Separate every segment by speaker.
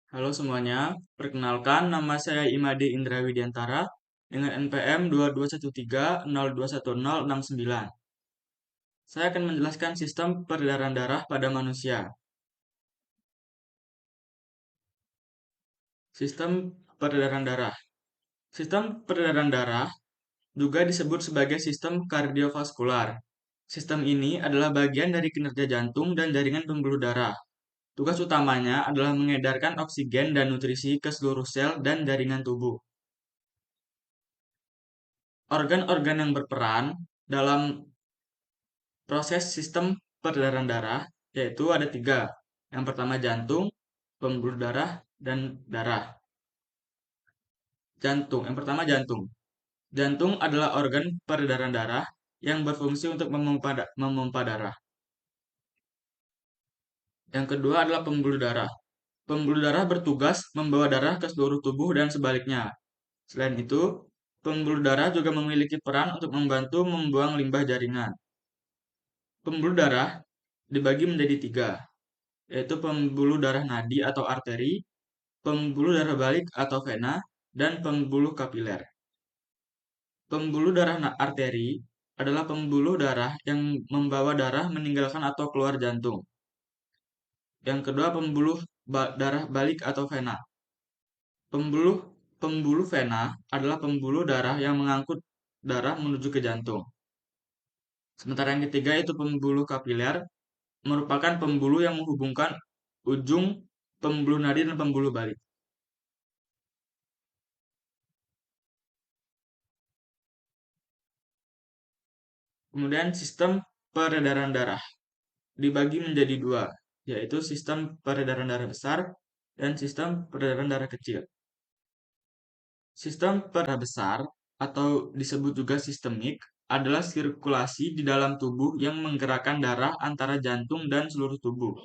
Speaker 1: Halo semuanya, perkenalkan nama saya Imade Indra Widiantara dengan NPM 2213021069. Saya akan menjelaskan sistem peredaran darah pada manusia. Sistem peredaran darah. Sistem peredaran darah juga disebut sebagai sistem kardiovaskular. Sistem ini adalah bagian dari kinerja jantung dan jaringan pembuluh darah. Tugas utamanya adalah mengedarkan oksigen dan nutrisi ke seluruh sel dan jaringan tubuh. Organ-organ yang berperan dalam proses sistem peredaran darah yaitu ada tiga. Yang pertama jantung, pembuluh darah, dan darah. Jantung. Yang pertama jantung. Jantung adalah organ peredaran darah yang berfungsi untuk memompa darah. Yang kedua adalah pembuluh darah. Pembuluh darah bertugas membawa darah ke seluruh tubuh dan sebaliknya. Selain itu, pembuluh darah juga memiliki peran untuk membantu membuang limbah jaringan. Pembuluh darah dibagi menjadi tiga, yaitu pembuluh darah nadi atau arteri, pembuluh darah balik atau vena, dan pembuluh kapiler. Pembuluh darah arteri adalah pembuluh darah yang membawa darah meninggalkan atau keluar jantung. Yang kedua pembuluh darah balik atau vena. Pembuluh pembuluh vena adalah pembuluh darah yang mengangkut darah menuju ke jantung. Sementara yang ketiga itu pembuluh kapiler merupakan pembuluh yang menghubungkan ujung pembuluh nadi dan pembuluh balik. Kemudian sistem peredaran darah dibagi menjadi dua, yaitu sistem peredaran darah besar dan sistem peredaran darah kecil. Sistem peredaran besar atau disebut juga sistemik adalah sirkulasi di dalam tubuh yang menggerakkan darah antara jantung dan seluruh tubuh.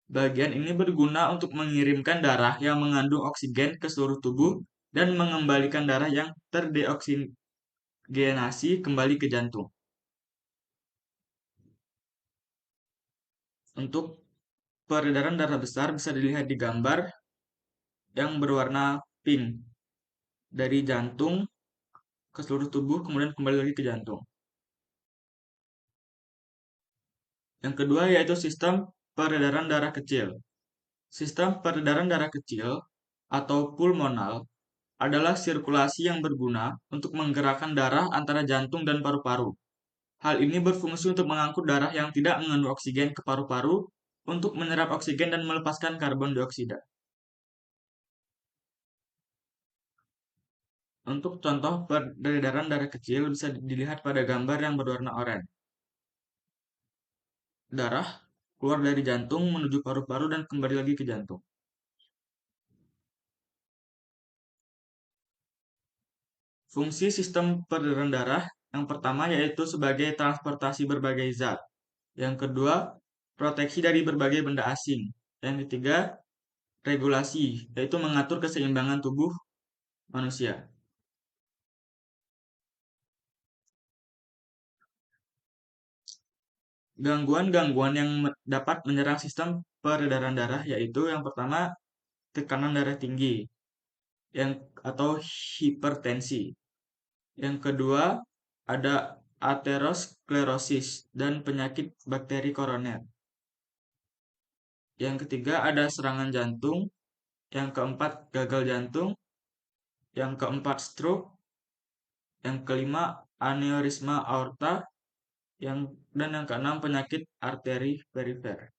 Speaker 1: Bagian ini berguna untuk mengirimkan darah yang mengandung oksigen ke seluruh tubuh dan mengembalikan darah yang terdeoksigenasi kembali ke jantung. Untuk peredaran darah besar bisa dilihat di gambar yang berwarna pink dari jantung ke seluruh tubuh kemudian kembali lagi ke jantung. Yang kedua yaitu sistem peredaran darah kecil. Sistem peredaran darah kecil atau pulmonal adalah sirkulasi yang berguna untuk menggerakkan darah antara jantung dan paru-paru. Hal ini berfungsi untuk mengangkut darah yang tidak mengandung oksigen ke paru-paru untuk menyerap oksigen dan melepaskan karbon dioksida. Untuk contoh peredaran darah kecil bisa dilihat pada gambar yang berwarna oranye. Darah keluar dari jantung menuju paru-paru dan kembali lagi ke jantung. Fungsi sistem peredaran darah yang pertama yaitu sebagai transportasi berbagai zat. Yang kedua, proteksi dari berbagai benda asing. Yang ketiga, regulasi, yaitu mengatur keseimbangan tubuh manusia. Gangguan-gangguan yang dapat menyerang sistem peredaran darah yaitu yang pertama tekanan darah tinggi yang atau hipertensi. Yang kedua ada aterosklerosis dan penyakit bakteri koroner. Yang ketiga ada serangan jantung, yang keempat gagal jantung, yang keempat stroke, yang kelima aneurisma aorta, dan yang keenam penyakit arteri perifer.